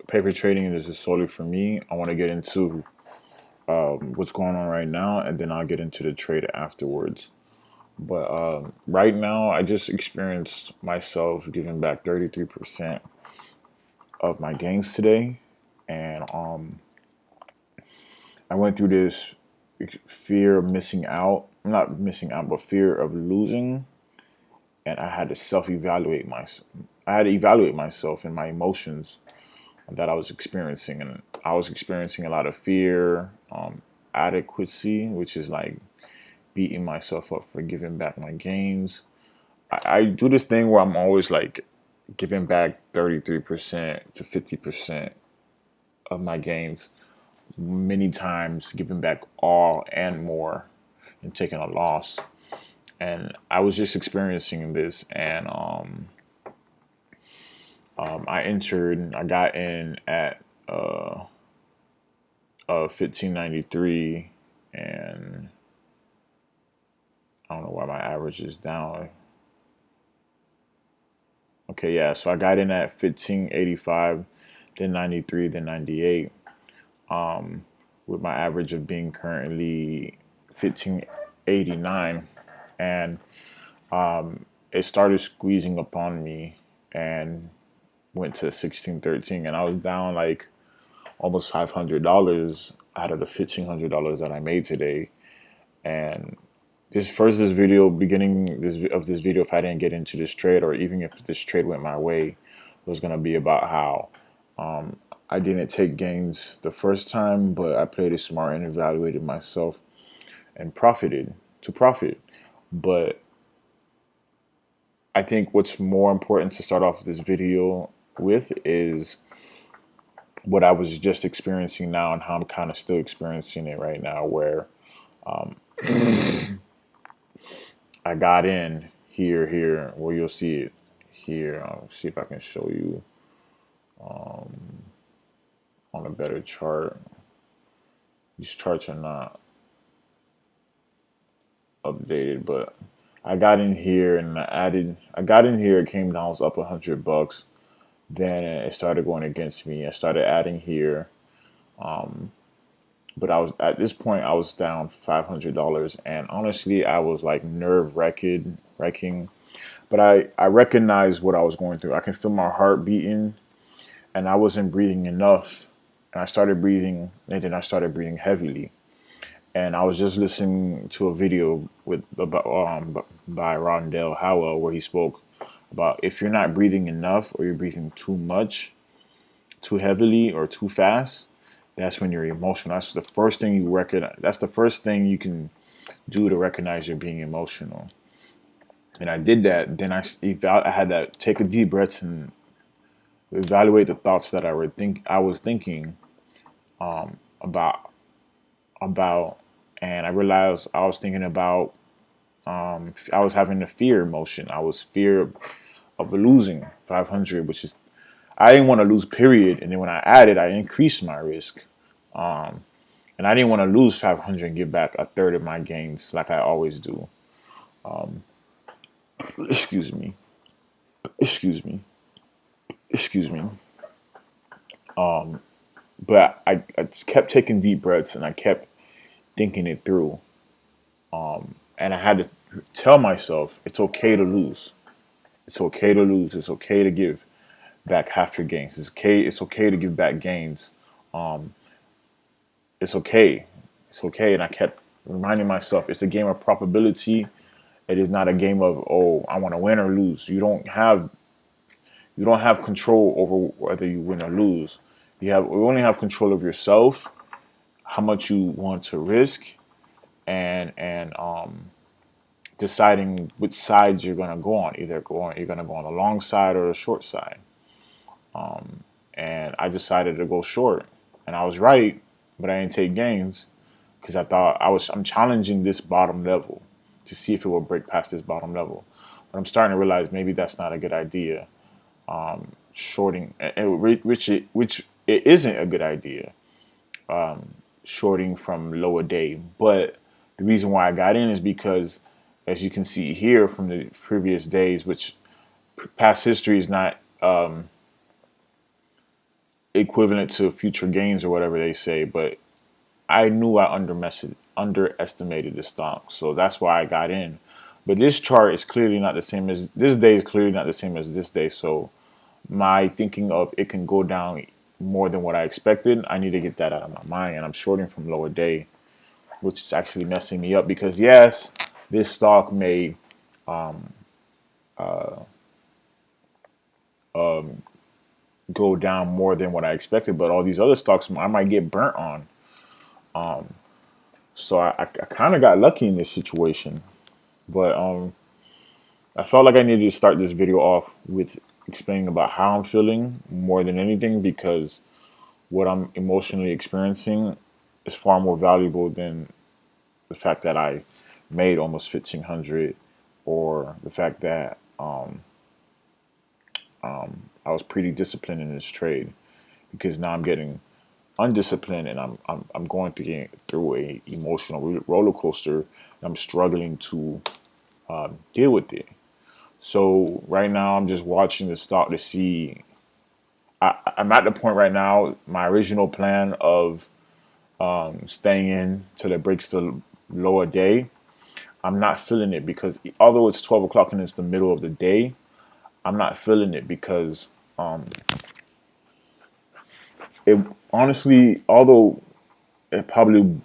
Paper trading, this is solely for me. I want to get into what's going on right now, and then I'll get into the trade afterwards. But right now, I just experienced myself giving back 33% of my gains today, and I went through this fear of missing out, not missing out, but fear of losing, and I had to self-evaluate myself. I had to evaluate myself and my emotions that I was experiencing, and I was experiencing a lot of fear, adequacy, which is like beating myself up for giving back my gains. I do this thing where I'm always like giving back 33% to 50% of my gains, many times giving back all and more and taking a loss. And I was just experiencing this, and I got in at uh, 1593, and I don't know why my average is down. Okay, yeah, so I got in at 1585, then 93, then 98, um, with my average of being currently 1589, and it started squeezing upon me and went to 1613, and I was down like almost $500 out of the $1,500 that I made today. And this video, beginning this video, if I didn't get into this trade, or even if this trade went my way, was gonna be about how um, I didn't take gains the first time, but I played it smart and evaluated myself and profited to profit. But I think what's more important to start off this video with is what I was just experiencing now and how I'm kind of still experiencing it right now, where um, I got in here, where you'll see it here. I'll see if I can show you um, on a better chart. These charts are not updated, but I got in here and I got in here, it came down, it was up $100. Then it started going against me. I started adding here. Um, but I was at this point I was down $500, and honestly I was like wrecking. But I recognized what I was going through. I can feel my heart beating, and I wasn't breathing enough. And I started breathing, and then I started breathing heavily. And I was just listening to a video by Rondell Howell, where he spoke about if you're not breathing enough, or you're breathing too much, too heavily, or too fast, that's when you're emotional. That's the first thing you recognize. That's the first thing you can do to recognize you're being emotional. And I did that. Then I had to take a deep breath and evaluate the thoughts that I was thinking about about, and I realized I was thinking about I was having a fear emotion. I was fear of losing 500, which is I didn't want to lose, period. And then when I added, I increased my risk. Um, and I didn't want to lose 500 and give back a third of my gains like I always do. Um, excuse me, excuse me, excuse me. Um, but I just kept taking deep breaths, and I kept thinking it through. And I had to tell myself it's okay to lose. It's okay to lose. It's okay to give back half your gains. It's okay. It's okay to give back gains. Um, it's okay. It's okay. And I kept reminding myself it's a game of probability. It is not a game of, oh, I want to win or lose. You don't have control over whether you win or lose. You only have control of yourself, how much you want to risk, and deciding which sides you're gonna go on. You're gonna go on the long side or the short side. Um, and I decided to go short, and I was right, but I didn't take gains because I'm challenging this bottom level to see if it will break past this bottom level. But I'm starting to realize maybe that's not a good idea. Shorting, which it isn't a good idea. Um, Shorting from lower day, but the reason why I got in is because, as you can see here from the previous days, which past history is not equivalent to future gains or whatever they say, but I knew I underestimated the stock, so that's why I got in. But this chart is clearly not the same as this day is clearly not the same as this day. So my thinking of it can go down more than what I expected, I need to get that out of my mind. And I'm shorting from lower day, which is actually messing me up because yes, this stock may um, uh, um, go down more than what I expected, but all these other stocks I might get burnt on. Um, so I kind of got lucky in this situation, but I felt like I needed to start this video off with explaining about how I'm feeling more than anything because what I'm emotionally experiencing is far more valuable than the fact that I made almost 1,500 or the fact that I was pretty disciplined in this trade because now I'm getting undisciplined and I'm going through a emotional roller coaster. And I'm struggling to deal with it. So right now I'm just watching the stock to see. I'm at the point right now. My original plan of staying in till it breaks the lower day. I'm not feeling it because although it's 12 o'clock and it's the middle of the day, I'm not feeling it because um, it honestly, although it probably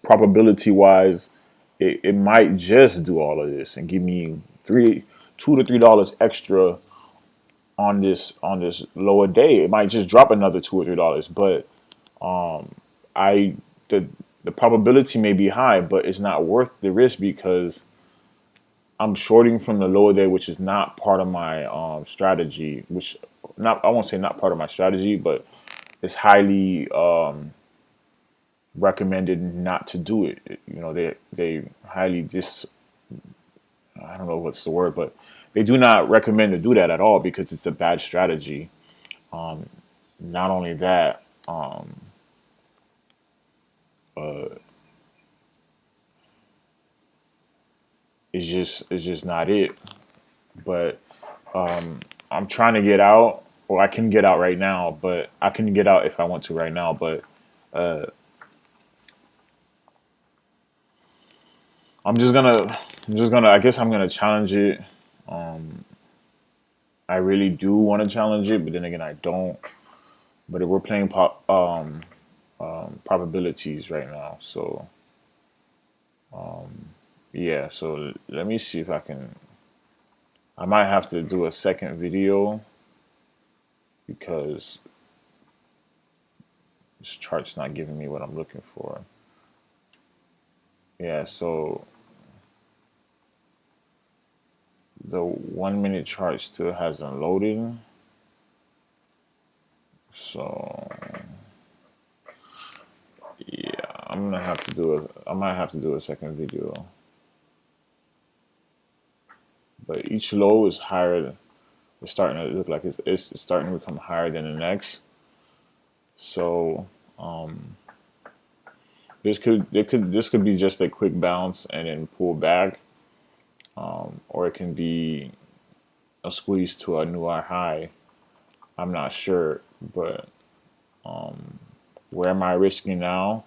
probability wise, it might just do all of this and give me $2 to $3 extra on this lower day. It might just drop another $2 or $3, but I the the probability may be high, but it's not worth the risk because I'm shorting from the lower day, which is not part of my strategy. Which not I won't say not part of my strategy, but it's highly recommended not to do it. You know, they highly dis I don't know what's the word, but they do not recommend to do that at all because it's a bad strategy. Um, Not only that, uh, it's just not it. But I'm trying to get out, or I can get out right now. But I can get out if I want to right now. But uh, I'm just gonna. I guess I'm gonna challenge it. Um, I really do want to challenge it, but then again, I don't. But we're playing probabilities right now, so yeah. So let me see if I can. I might have to do a second video because this chart's not giving me what I'm looking for. Yeah, so the 1 minute chart still hasn't loaded. So yeah, I might have to do a second video. But each low is higher. It's starting to look like it's starting to become higher than the next. So um, this could be just a quick bounce and then pull back, or it can be a squeeze to a new high. I'm not sure, but um, where am I risking now?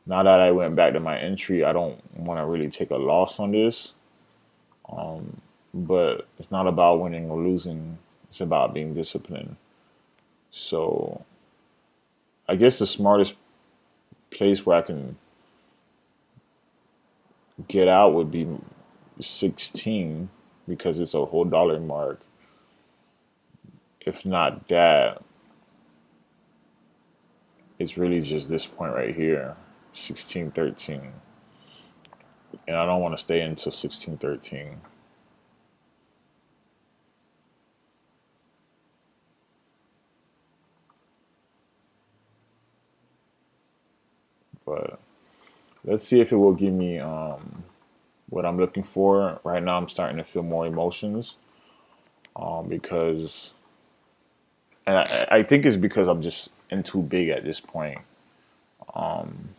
Now that I went back to my entry, I don't want to really take a loss on this. Um, but it's not about winning or losing. It's about being disciplined. So I guess the smartest place where I can get out would be 16 because it's a whole dollar mark. If not that, it's really just this point right here, 16.13. And I don't want to stay until 16.13. But let's see if it will give me what I'm looking for. Right now, I'm starting to feel more emotions because, and I think it's because I'm just in too big at this point. Um,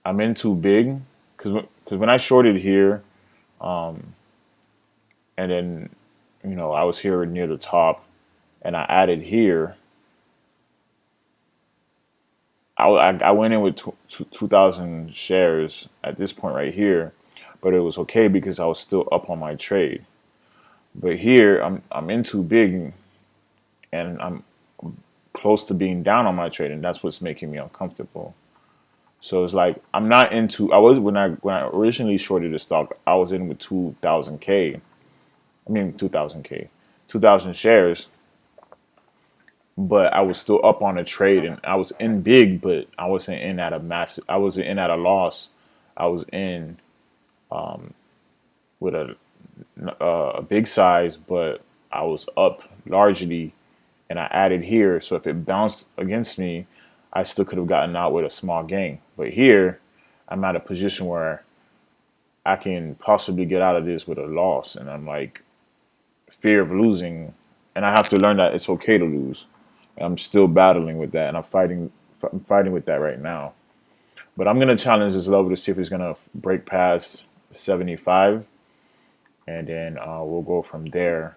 I'm in too big because when I shorted here, um, and then I was here near the top, and I added here. I went in with 2,000 shares at this point right here, but it was okay because I was still up on my trade. But here I'm in too big and I'm close to being down on my trade, and that's what's making me uncomfortable. So it's like I'm not into. I was when I originally shorted the stock, I was in with 2,000K. I mean 2,000K, 2,000 shares, but I was still up on a trade, and I was in big, but I wasn't in at a massive. I wasn't in at a loss. I was in with a big size, but I was up largely, and I added here. So if it bounced against me, I still could have gotten out with a small gain. But here, I'm at a position where I can possibly get out of this with a loss, and I'm like fear of losing, and I have to learn that it's okay to lose. And I'm still battling with that, and I'm fighting with that right now. But I'm gonna challenge this level to see if it's gonna break past 75, and then we'll go from there.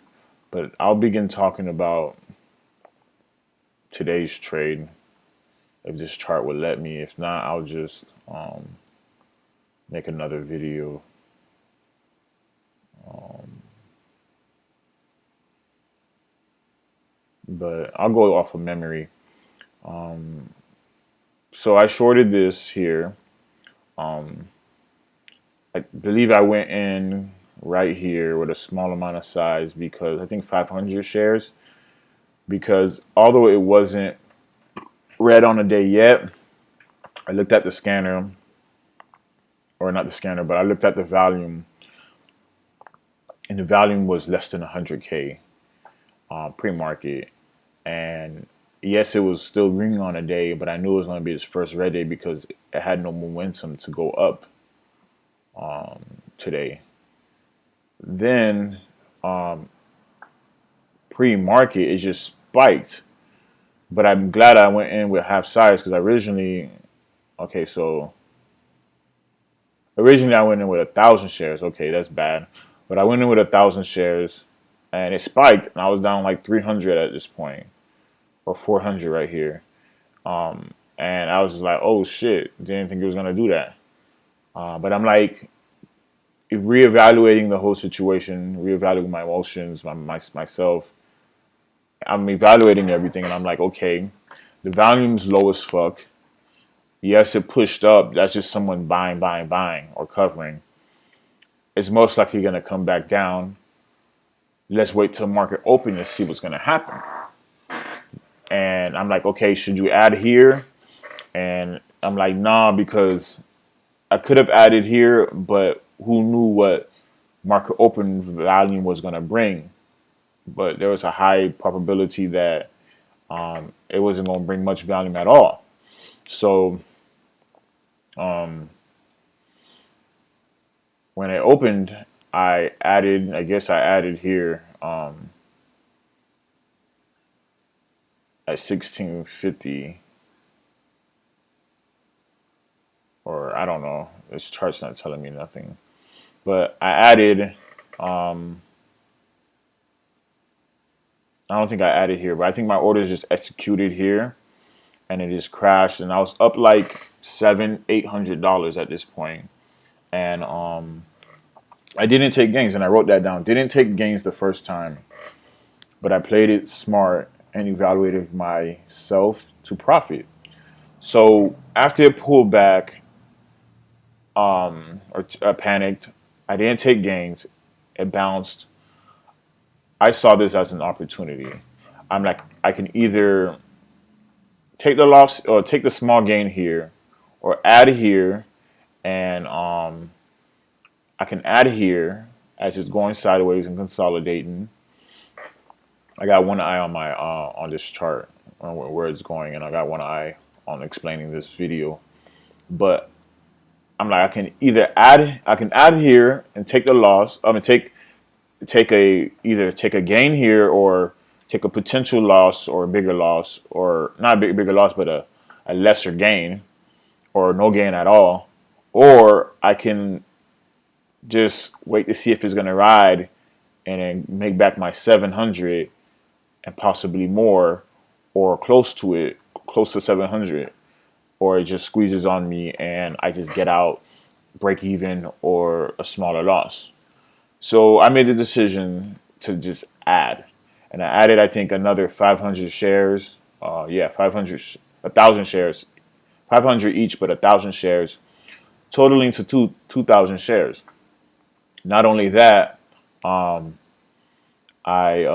But I'll begin talking about today's trade if this chart would let me. If not, I'll just make another video. Um, but I'll go off of memory. Um, so I shorted this here. Um, I believe I went in right here with a small amount of size because I think 500 shares. Because although it wasn't red on the day yet, I looked at the scanner, or not the scanner, but I looked at the volume, and the volume was less than 100K pre-market. And yes, it was still green on a day, but I knew it was going to be its first red day because it had no momentum to go up today. Then um, pre-market, it just spiked. But I'm glad I went in with half size because originally, okay, so originally I went in with 1,000 shares. Okay, that's bad. But I went in with 1,000 shares, and it spiked, and I was down like 300 at this point, or 400 right here. And I was just like, oh shit, didn't think it was gonna do that. But I'm like reevaluating the whole situation, reevaluating my emotions, myself. I'm evaluating everything, and I'm like, okay, the volume's low as fuck. Yes, it pushed up. That's just someone buying, buying, buying, or covering. It's most likely gonna come back down. Let's wait till market open to see what's gonna happen. And I'm like, okay, should you add here? And I'm like, nah, because I could have added here, but who knew what market open volume was going to bring? But there was a high probability that it wasn't going to bring much volume at all. So um, when it opened, I guess I added here at 1650, or I don't know. This chart's not telling me nothing. But I added, um, I don't think I added here, but I think my order is just executed here, and it just crashed, and I was up like $700-800 at this point. And I didn't take gains, and I wrote that down. Didn't take gains the first time, but I played it smart and evaluated myself to profit. So after it pulled back, panicked, I didn't take gains. It bounced. I saw this as an opportunity. I'm like, I can either take the loss or take the small gain here, or add here, and I can add here as it's going sideways and consolidating. I got one eye on my on this chart on where it's going, and I got one eye on explaining this video. But I'm like, I can add here and take the loss. I mean, take a either take a gain here or take a potential loss or a bigger loss, or not a bigger loss, but a lesser gain or no gain at all. Or I can just wait to see if it's gonna ride and then make back my 700 and possibly more, or close to it, close to 700, or it just squeezes on me and I just get out break even or a smaller loss. So I made the decision to just add, and I added I think another 500 shares. Yeah, 500, 1,000 shares, 500 each, but 1,000 shares, totaling to 2,000 shares. Not only that, um, I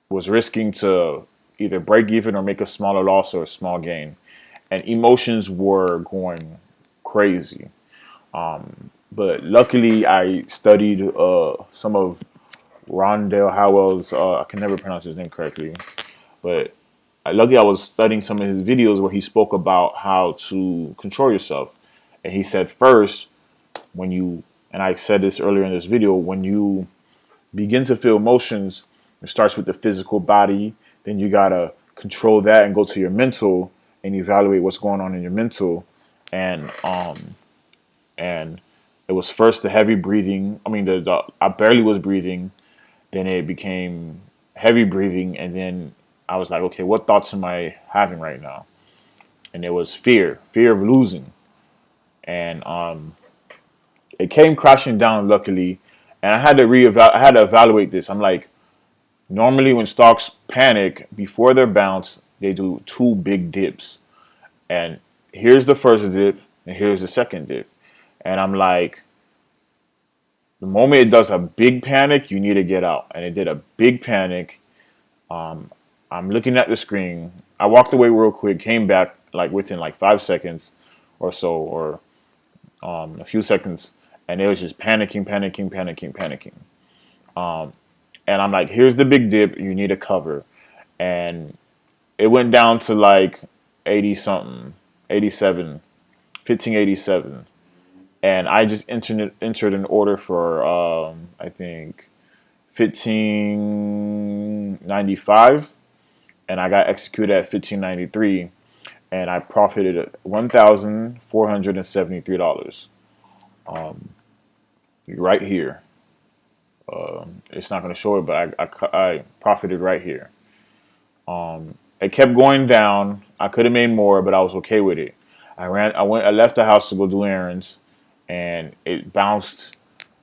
was risking to either break even or make a smaller loss or a small gain, and emotions were going crazy. But luckily, I studied some of Rondell Howell's. I can never pronounce his name correctly, but luckily I was studying some of his videos where he spoke about how to control yourself. And he said first, when you, and I said this earlier in this video, when you begin to feel emotions, it starts with the physical body. Then you gotta control that and go to your mental and evaluate what's going on in your mental. And and it was first the heavy breathing. I mean, the I barely was breathing. Then it became heavy breathing, and then I was like, okay, what thoughts am I having right now? And it was fear of losing, and it came crashing down luckily, and I had to I had to evaluate this. I'm like, normally when stocks panic before their bounce, they do two big dips, and here's the first dip, and here's the second dip, and I'm like, the moment it does a big panic, you need to get out, and it did a big panic. Um, I'm looking at the screen. I walked away real quick, came back like within like 5 seconds or so, or a few seconds, and it was just panicking, panicking, panicking, panicking. Um, and I'm like, here's the big dip. You need a cover, and it went down to like 80 something, 87, 1587, and I just entered an order for I think 1595, and I got executed at 1593, and I profited $1,473. Um, right here. It's not going to show it, but I profited right here. It kept going down. I could have made more, but I was okay with it. I left the house to go do errands, and it bounced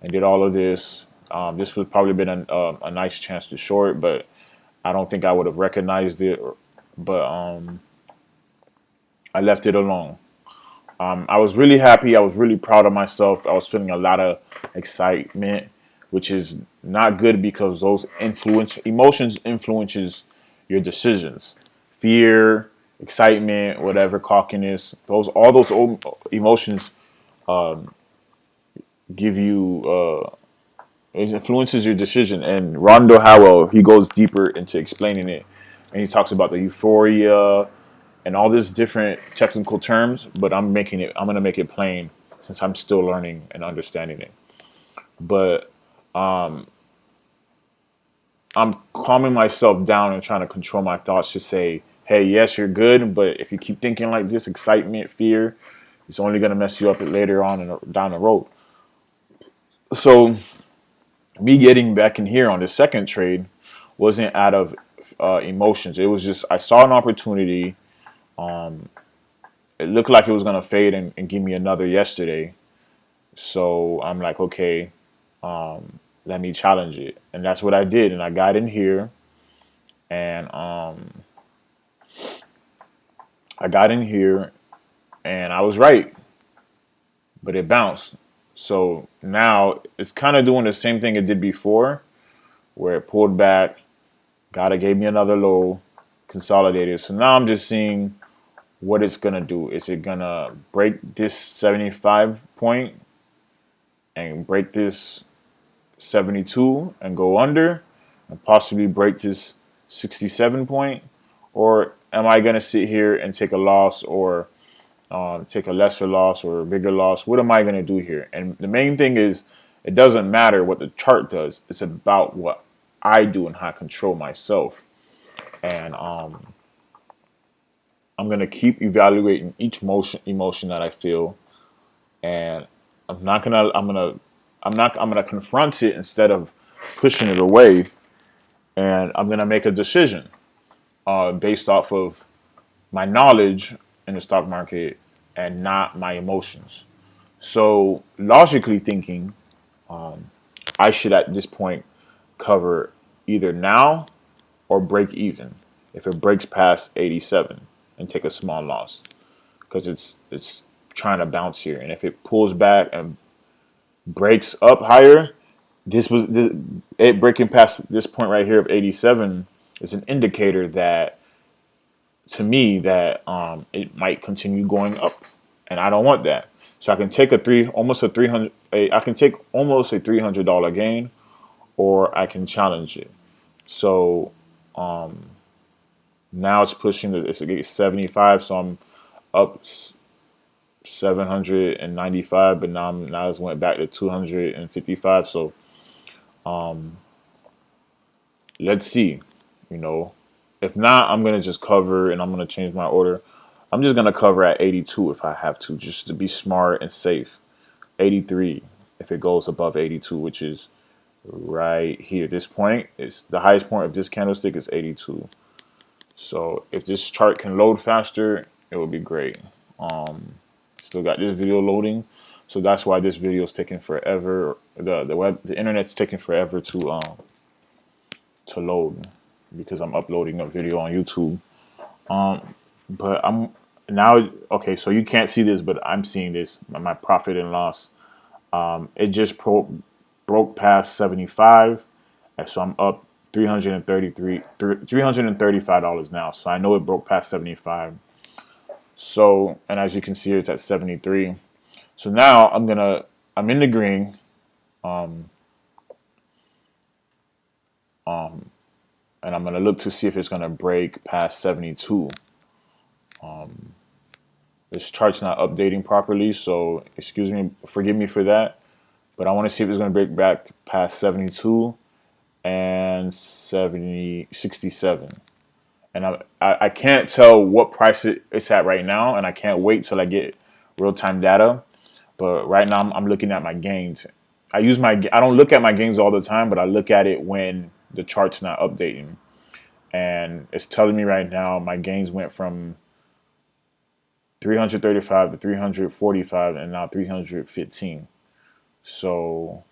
and did all of this. This would probably been a nice chance to short, but I don't think I would have recognized it. But I left it alone. I was really happy. I was really proud of myself. I was feeling a lot of excitement, which is not good because those emotions influences your decisions. Fear, excitement, whatever, cockiness, all those old emotions um, give you it influences your decision. And Rondo Howell, he goes deeper into explaining it, and he talks about the euphoria and all these different technical terms, but I'm gonna make it plain since I'm still learning and understanding it. But um, I'm calming myself down and trying to control my thoughts to say, hey, yes, you're good, but if you keep thinking like this, excitement, fear, it's only gonna mess you up later on and down the road. So me getting back in here on the second trade wasn't out of emotions. It was just I saw an opportunity. Um, it looked like it was gonna fade and give me another yesterday. So I'm like, okay, let me challenge it, and that's what I did. And I got in here, and I got in here, and I was right, but it bounced. So now it's kind of doing the same thing it did before, where it pulled back, gotta gave me another low, consolidated. So now I'm just seeing what it's gonna do. Is it gonna break this 75 point and break this 72 and go under and possibly break this 67 point? Or am I going to sit here and take a loss or take a lesser loss or a bigger loss? What am I going to do here? And the main thing is, it doesn't matter what the chart does. It's about what I do and how I control myself. And I'm going to keep evaluating each emotion that I feel. And I'm going to confront it instead of pushing it away, and I'm gonna make a decision based off of my knowledge in the stock market and not my emotions. So logically thinking, I should at this point cover either now or break even if it breaks past 87 and take a small loss because it's trying to bounce here. And if it pulls back and breaks up higher, it breaking past this point right here of 87 is an indicator that to me that it might continue going up, and I don't want that. So I can take a 300, I can take almost a $300 gain, or I can challenge it. So um, now it's pushing it's 75, so I'm up 795, but now it's went back to 255. So um, let's see, you know. If not, I'm gonna just cover and I'm gonna change my order. I'm just gonna cover at 82 if I have to, just to be smart and safe. 83 if it goes above 82, which is right here. This point is the highest point of this candlestick is 82. So if this chart can load faster, it would be great. Um, Still got this video loading, so that's why this video is taking forever. The internet's taking forever to load because I'm uploading a video on YouTube. Um, but I'm now okay. So you can't see this, but I'm seeing this. My profit and loss. It just broke past 75, and so I'm up $335 now. So I know it broke past 75. So and as you can see, it's at 73. So now I'm in the green. Um, um, and I'm gonna look to see if it's gonna break past 72. Um, this chart's not updating properly, so excuse me, forgive me for that. But I want to see if it's gonna break back past 72 and 67. And I can't tell what price it's at right now, and I can't wait till I get real time data. But right now I'm looking at my gains. I don't look at my gains all the time, but I look at it when the chart's not updating. And it's telling me right now my gains went from 335 to 345 and now 315. So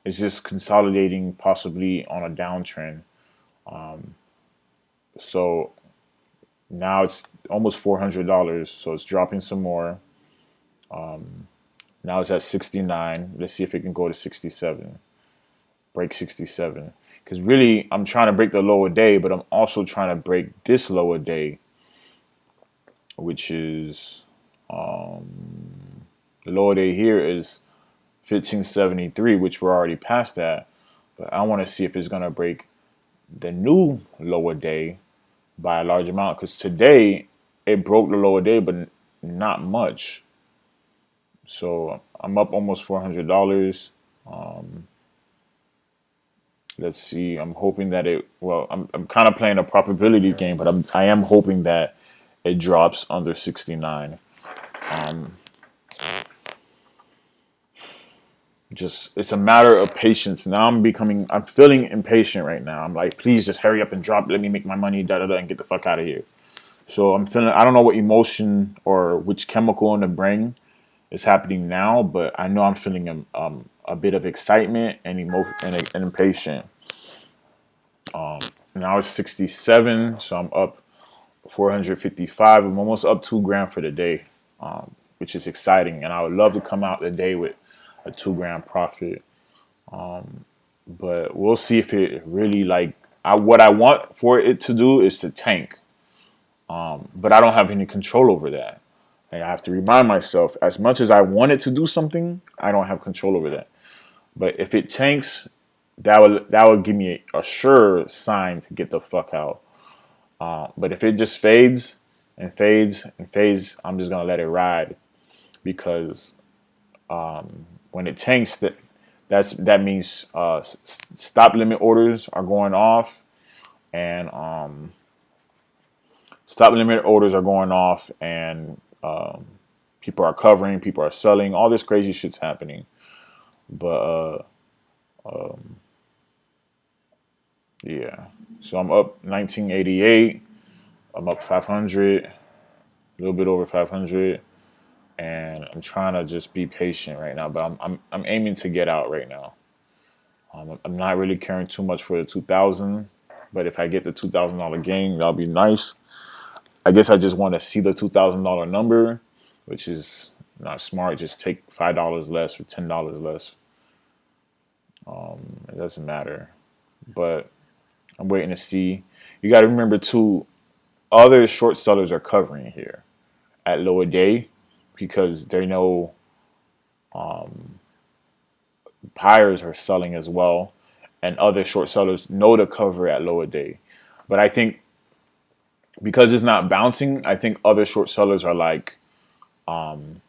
it's just consolidating possibly on a downtrend. Um, so now it's almost $400, so it's dropping some more. Um, Now it's at 69. Let's see if it can go to 67. Break 67. Because really, I'm trying to break the lower day, but I'm also trying to break this lower day, which is um, the lower day here is 1573, which we're already past that. But I want to see if it's going to break the new lower day by a large amount. Because today, it broke the lower day, but not much. So I'm up almost $400. Um, let's see. I'm hoping that I'm kind of playing a probability game, but I am hoping that it drops under 69. Um, just it's a matter of patience. Now I'm feeling impatient right now. I'm like, please just hurry up and drop. Let me make my money, da da da, and get the fuck out of here. So I don't know what emotion or which chemical in the brain is happening now, but I know I'm feeling a bit of excitement and emotion and impatient. Um, Now it's 67, so I'm up 455. I'm almost up 2 grand for the day, which is exciting. And I would love to come out the day with a 2 grand profit. Um, but we'll see if it really what I want for it to do is to tank. But I don't have any control over that. And I have to remind myself, as much as I want it to do something, I don't have control over that. But if it tanks, that would give me a sure sign to get the fuck out. But if it just fades and fades and fades, I'm just gonna let it ride because when it tanks, that means stop limit orders are going off, and stop limit orders are going off, and people are covering, people are selling, all this crazy shit's happening. But um, yeah, so I'm up 1988. I'm up 500. little bit over 500, and I'm trying to just be patient right now. But I'm aiming to get out right now. I'm not really caring too much for the 2,000, but if I get the $2,000 gain, that'll be nice. I guess I just want to see the $2,000 number, which is not smart. Just take $5 less or $10 less. It doesn't matter. But I'm waiting to see. You got to remember too, other short sellers are covering here at lower day because they know um, buyers are selling as well, and other short sellers know to cover at lower day. But I think because it's not bouncing, I think other short sellers are like, um,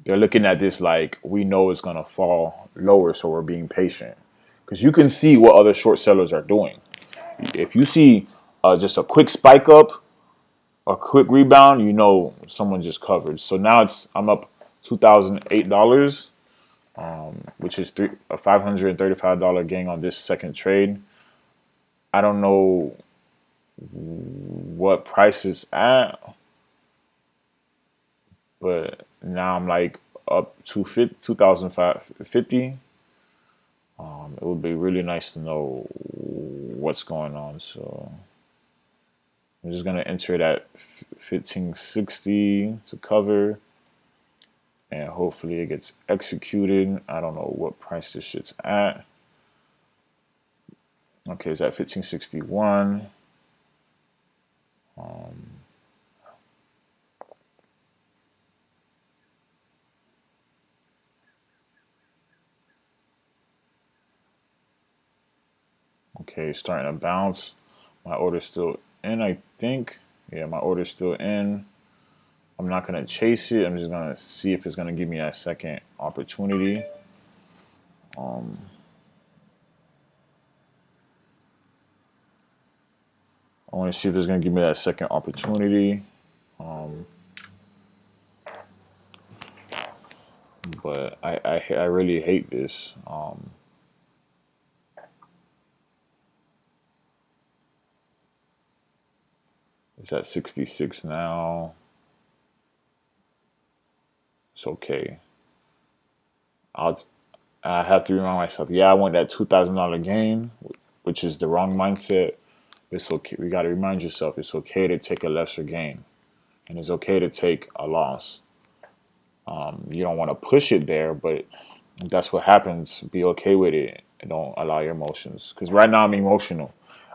they're looking at this like we know it's gonna fall lower, so we're being patient. Because you can see what other short sellers are doing. If you see just a quick spike up, a quick rebound, you know someone just covered. So now I'm up $2,008, which is a $535 gain on this second trade. I don't know what price is at, but now I'm like up to 2,550. It would be really nice to know what's going on. So I'm just gonna enter that 1560 to cover, and hopefully it gets executed. I don't know what price this shit's at. Okay, it's at 1561. Um, okay, starting to bounce. My order's still in, I think. Yeah, my order's still in. I'm not gonna chase it. I'm just gonna see if it's gonna give me that second opportunity. Um, I want to see if it's gonna give me that second opportunity. Um, but I really hate this. It's at 66 now. It's okay. I'll I have to remind myself. Yeah, I want that $2,000 gain, which is the wrong mindset. It's okay. We got to remind yourself it's okay to take a lesser gain, and it's okay to take a loss. You don't want to push it there, but if that's what happens, be okay with it and don't allow your emotions. Because right now I'm emotional.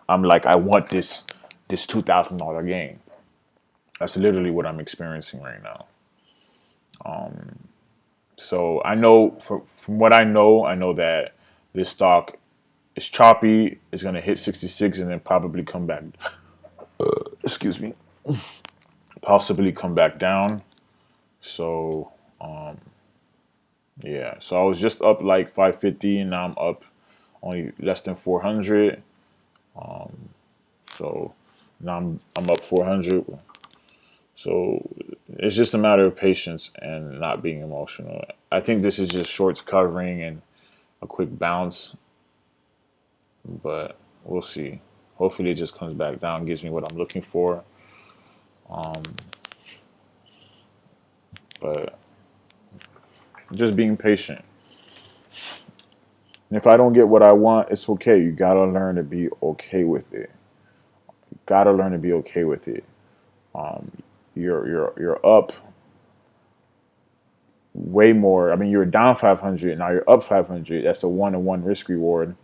I'm like, I want this $2,000 gain. That's literally what I'm experiencing right now. So I know from what I know that this stock is choppy. It's gonna hit 66 and then probably come back. Excuse me. Possibly come back down. So um, yeah. So I was just up like 550, and now I'm up only less than 400. Um, so now I'm up 400. So it's just a matter of patience and not being emotional. I think this is just shorts covering and a quick bounce, but we'll see. Hopefully, it just comes back down, gives me what I'm looking for. Um, but just being patient. And if I don't get what I want, it's okay. You gotta learn to be okay with it. You gotta learn to be okay with it. Um, you're up way more. I mean, you're down 500, now you're up 500. That's a 1-to-1 risk reward.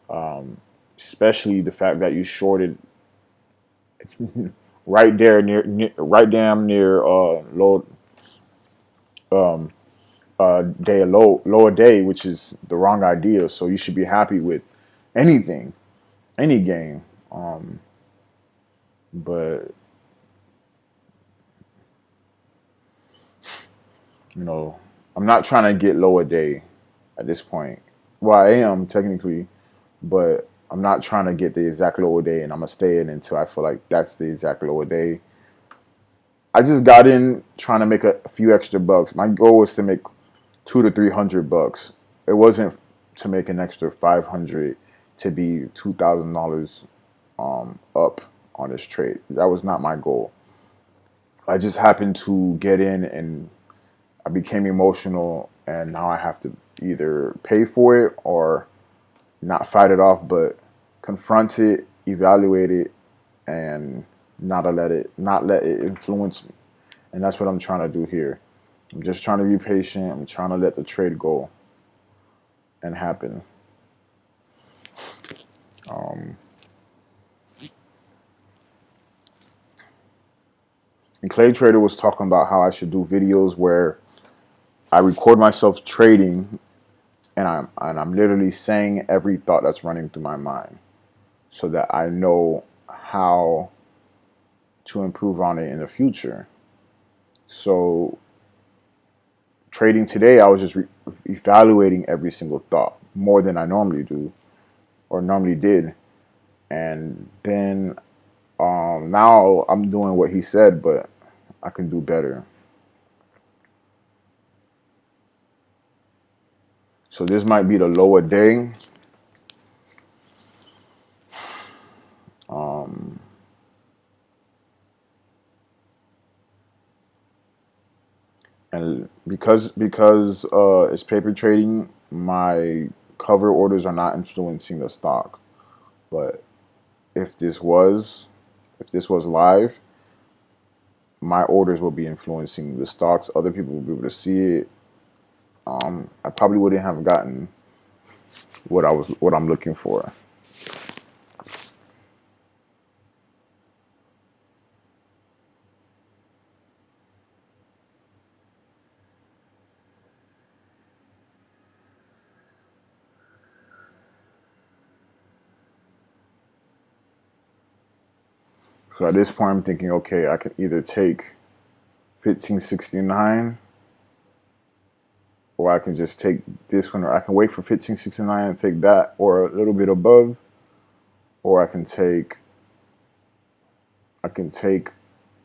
Um, Especially the fact that you shorted right there right damn near low um, day lower day, which is the wrong idea. So you should be happy with anything, any game. Um, but you know, I'm not trying to get lower day at this point. Well, I am technically, but I'm not trying to get the exact lower day, and I'm gonna stay in until I feel like that's the exact lower day. I just got in trying to make a few extra bucks. My goal was to make 200 to 300 bucks. It wasn't to make an extra 500 to be $2,000 up on this trade. That was not my goal. I just happened to get in and I became emotional, and now I have to either pay for it or not fight it off, but confront it, evaluate it, and not let it influence me. And that's what I'm trying to do here. I'm just trying to be patient. I'm trying to let the trade go and happen. Um, and Clay Trader was talking about how I should do videos where I record myself trading, and I'm literally saying every thought that's running through my mind, so that I know how to improve on it in the future. So trading today, I was just evaluating every single thought more than I normally do or normally did, and then now I'm doing what he said, but I can do better. So this might be the lower day. Um, and because it's paper trading, my cover orders are not influencing the stock. But if this was if this was live, my orders will be influencing the stocks. Other people will be able to see it. I probably wouldn't have gotten what I'm looking for. So at this point, I'm thinking, okay, I can either take 1569, or I can just take this one, or I can wait for 1569 and take that, or a little bit above, or I can take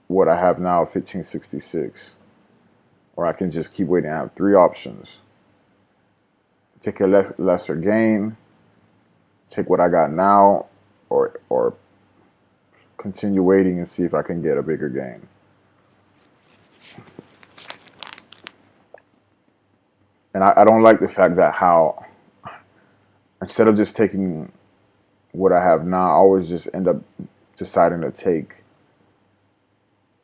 what I have now, 1566, or I can just keep waiting. I have three options: take a lesser gain, take what I got now, or continue waiting and see if I can get a bigger gain. And I don't like the fact that how instead of just taking what I have now, I always just end up deciding to take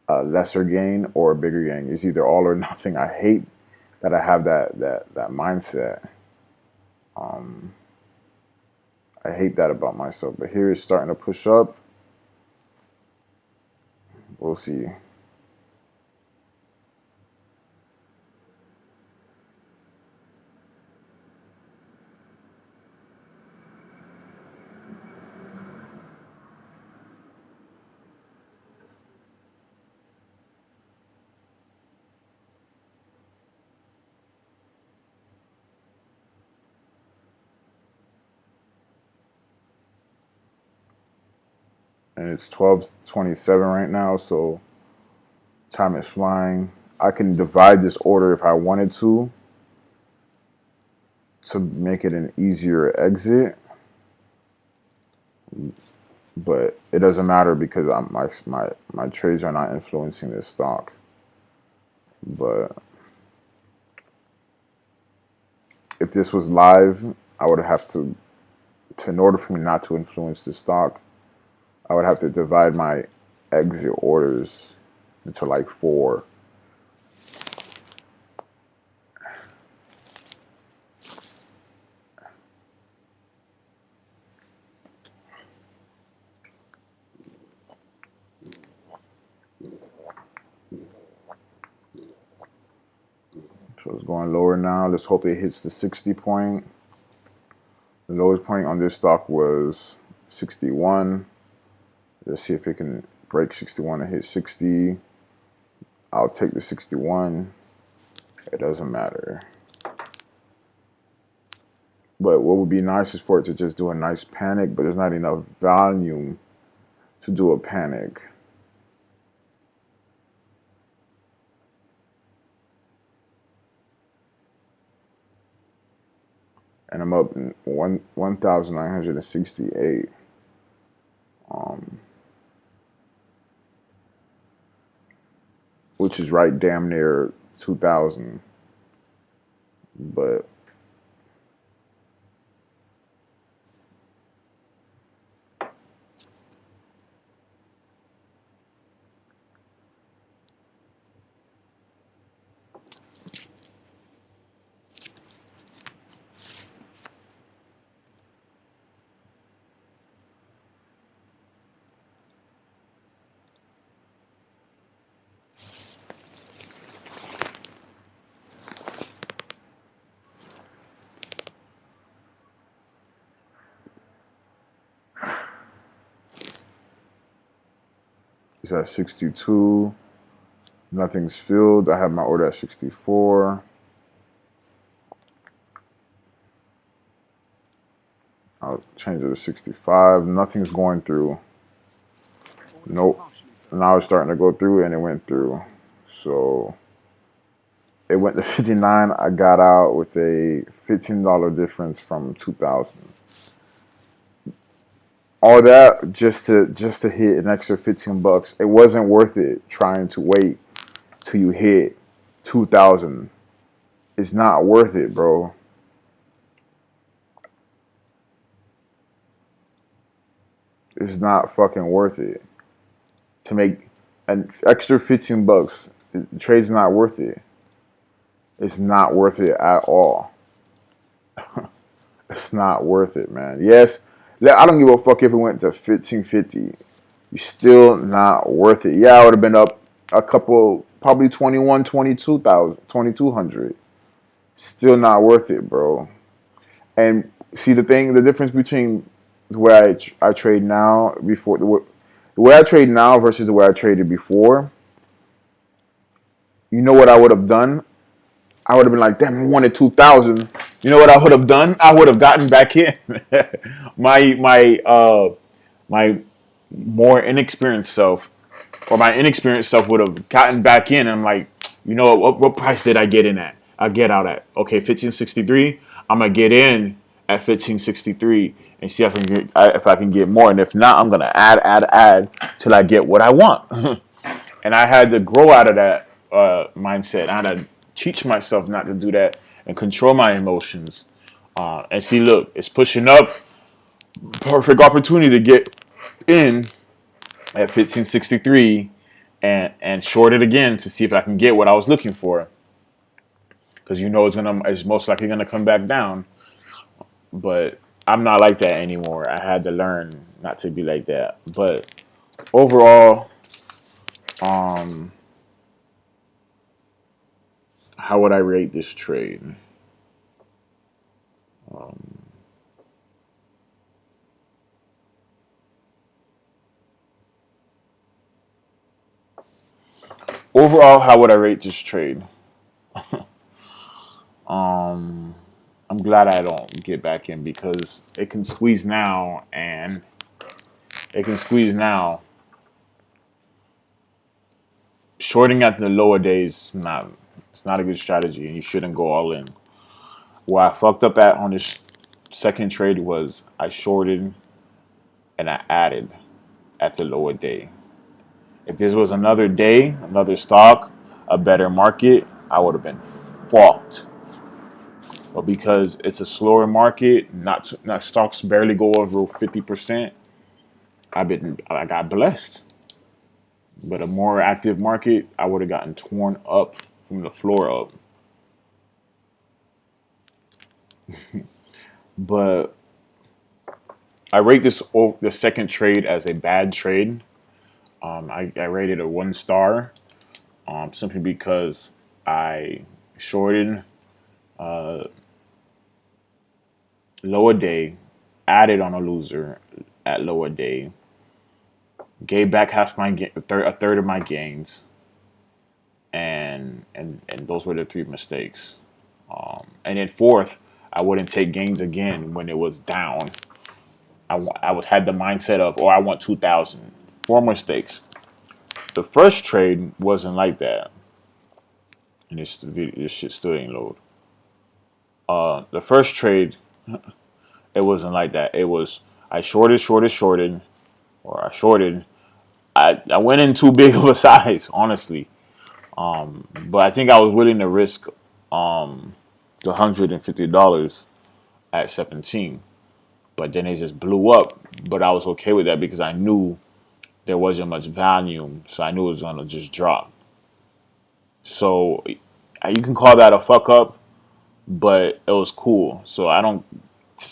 a lesser gain or a bigger gain. It's either all or nothing. I hate that I have that mindset. Um, I hate that about myself. But here it's starting to push up. We'll see. And it's 12:27 right now, so time is flying. I can divide this order if I wanted to make it an easier exit, but it doesn't matter because my trades are not influencing this stock. But if this was live, I would have to in order for me not to influence the stock, I would have to divide my exit orders into like four. So it's going lower now. Let's hope it hits the 60 point. The lowest point on this stock was 61. Let's see if it can break 61 and hit 60. I'll take the 61. It doesn't matter. But what would be nice is for it to just do a nice panic, but there's not enough volume to do a panic. And I'm up 1,968. Um, which is right damn near 2,000. But it's at 62. Nothing's filled. I have my order at 64. I'll change it to 65. Nothing's going through. Nope. Now it's starting to go through, and it went through. So it went to 59. I got out with a $15 difference from 2,000. All that just to hit an extra 15 bucks. It wasn't worth it trying to wait till you hit 2,000. It's not worth it, bro. It's not fucking worth it to make an extra 15 bucks. The trade's not worth it. It's not worth it at all. It's not worth it, man. Yes, I don't give a fuck if it went to 1550. You still not worth it. Yeah, I would have been up a couple, probably 21, 22,000, 2,200. Still not worth it, bro. And see the difference between the way I trade now before the way I trade now versus the way I traded before. You know what I would have done? I would have been like, damn, I wanted 2,000. You know what I would have done? I would have gotten back in. My more inexperienced self, or my inexperienced self, would have gotten back in. And I'm like, you know what price did I get in at? I get out at, okay, 1563. I'm gonna get in at 1563 and see if I can get more. And if not, I'm gonna add till I get what I want. And I had to grow out of that mindset. I had to teach myself not to do that and control my emotions. And see, look, it's pushing up. Perfect opportunity to get in at 1563 and short it again to see if I can get what I was looking for. Because you know it's most likely gonna come back down. But I'm not like that anymore. I had to learn not to be like that. But overall, um, how would I rate this trade? Um, Overall, how would I rate this trade? Um, I'm glad I don't get back in because it can squeeze now, and it can squeeze now. Shorting at the lower days, not it's not a good strategy, and you shouldn't go all in. Where I fucked up at on this second trade was I shorted and I added at the lower day. If this was another day, another stock, a better market, I would have been fucked. But because it's a slower market, not stocks barely go over 50%. I got blessed. But a more active market, I would have gotten torn up from the floor up. But I rate the second trade as a bad trade. I rated a 1 star, simply because I shorted uh, lower day, added on a loser at lower day, gave back half my a third of my gains, and those were the three mistakes. And then fourth, I wouldn't take gains again when it was down. I would had the mindset of, oh, I want 2,000. Four mistakes. The first trade wasn't like that, and this shit still ain't load. The first trade, it wasn't like that. It was I shorted, or I shorted. I went in too big of a size, honestly. But I think I was willing to risk the $150 at 17. But then it just blew up. But I was okay with that because I knew there wasn't much volume, so I knew it was gonna just drop. So you can call that a fuck up, but it was cool. So I don't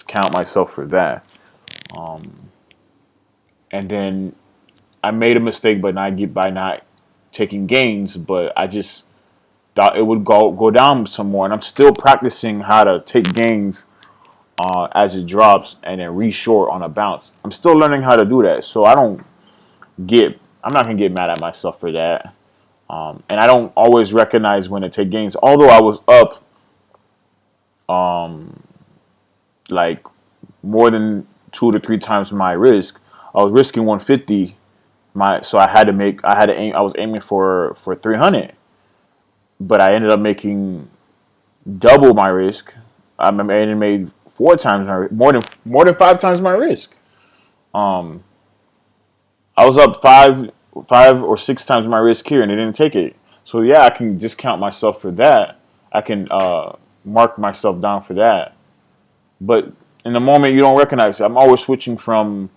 count myself for that. Um, and then I made a mistake, but not get by not taking gains. But I just thought it would go down some more, and I'm still practicing how to take gains as it drops and then re-short on a bounce. I'm still learning how to do that, so I'm not gonna get mad at myself for that. And I don't always recognize when to take gains. Although I was up um, like more than 2 to 3 times my risk, I was risking 150. So I had to aim. I was aiming for 300, but I ended up making double my risk. I made 4 times more than 5 times my risk. Um, I was up 5 or 6 times my risk here, and they didn't take it. So yeah, I can discount myself for that. I can mark myself down for that. But in the moment, you don't recognize it. I'm always switching from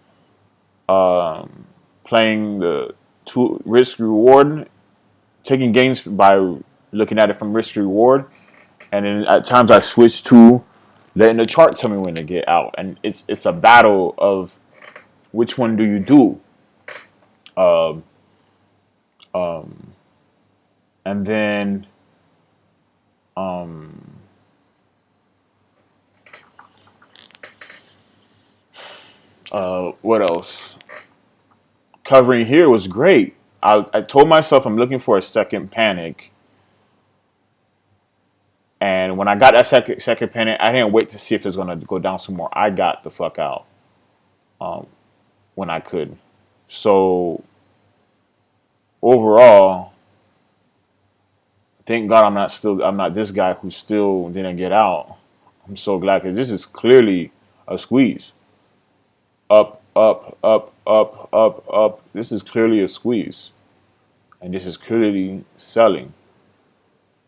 um, playing the two risk reward, taking gains by looking at it from risk reward, and then at times I switch to letting the chart tell me when to get out. And it's a battle of which one do you do. Um, um, and then um, what else? Covering here was great. I told myself I'm looking for a second panic, and when I got that second panic, I didn't wait to see if it's gonna go down some more. I got the fuck out um, when I could. So overall, thank God I'm not this guy who still didn't get out. I'm so glad because this is clearly a squeeze. Up, up, up, up, up, up. This is clearly a squeeze, and this is clearly selling.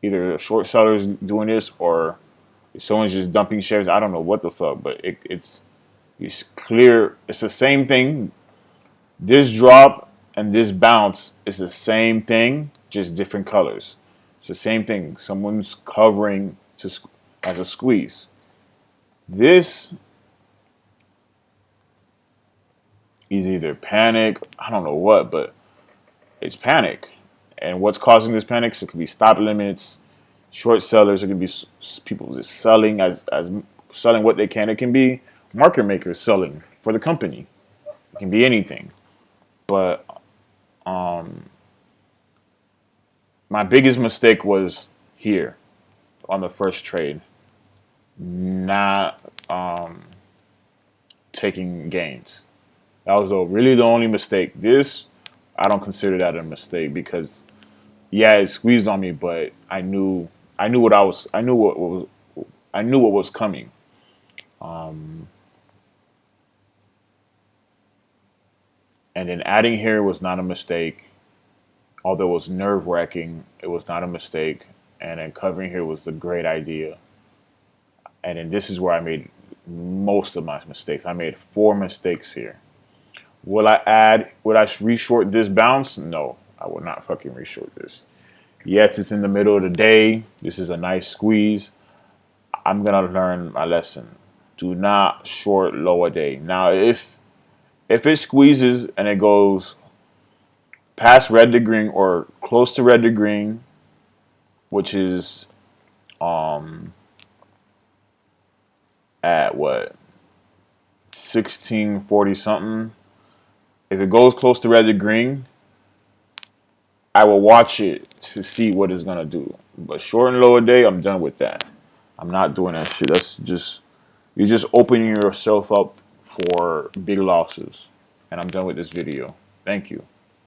Either a short seller is doing this or someone's just dumping shares. I don't know what the fuck, but it's clear. It's the same thing. This drop and this bounce is the same thing, just different colors. It's the same thing. Someone's covering as a squeeze. This is either panic. I don't know what, but it's panic. And what's causing this panic? So it could be stop limits, short sellers. It can be people just selling as selling what they can. It can be market makers selling for the company. It can be anything. But um, my biggest mistake was here on the first trade, not taking gains. That was really the only mistake. This I don't consider that a mistake because yeah, it squeezed on me, but I knew what I was I knew what was coming. Um, and then adding here was not a mistake. Although it was nerve wracking, it was not a mistake. And then covering here was a great idea. And then this is where I made most of my mistakes. I made 4 mistakes here. Would I reshort this bounce? No, I would not fucking reshort this. Yes, it's in the middle of the day. This is a nice squeeze. I'm gonna learn my lesson. Do not short lower day. Now, if it squeezes and it goes past red to green or close to red to green, which is um at what 1640 something. If it goes close to red to green, I will watch it to see what it's gonna do. But short and lower day, I'm done with that. I'm not doing that shit. That's just you're just opening yourself up for big losses. And I'm done with this video. Thank you.